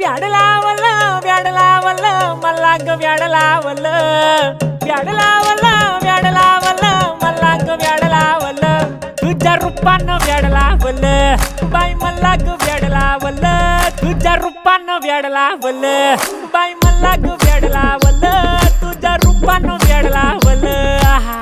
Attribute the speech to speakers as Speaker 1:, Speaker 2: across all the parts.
Speaker 1: व्याड लावलं व्याड लावलं मला ग व्याड लावलं व्याड लावलं व्याड लावलं मला ग व्याड लावलं तुझ्या रूपानं व्याड लावलं बाई मला ग व्याड लावलं तुझ्या रूपानं व्याड लावलं बाई मला ग व्याड लावलं तुझ्या रूपानं व्याड लावलं आहा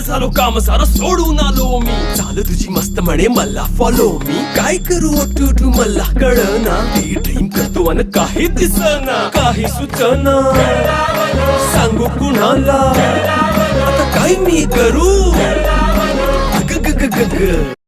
Speaker 2: झालो काम सारं सोडून आलो मी चाल तुझी मस्त म्हणे मला फॉलो मी काय करू टू मला कळना ती ड्रीम करतो आणि काही दिसना काही सुचना सांगू कुणाला आता काय मी करू ग ग ग ग ग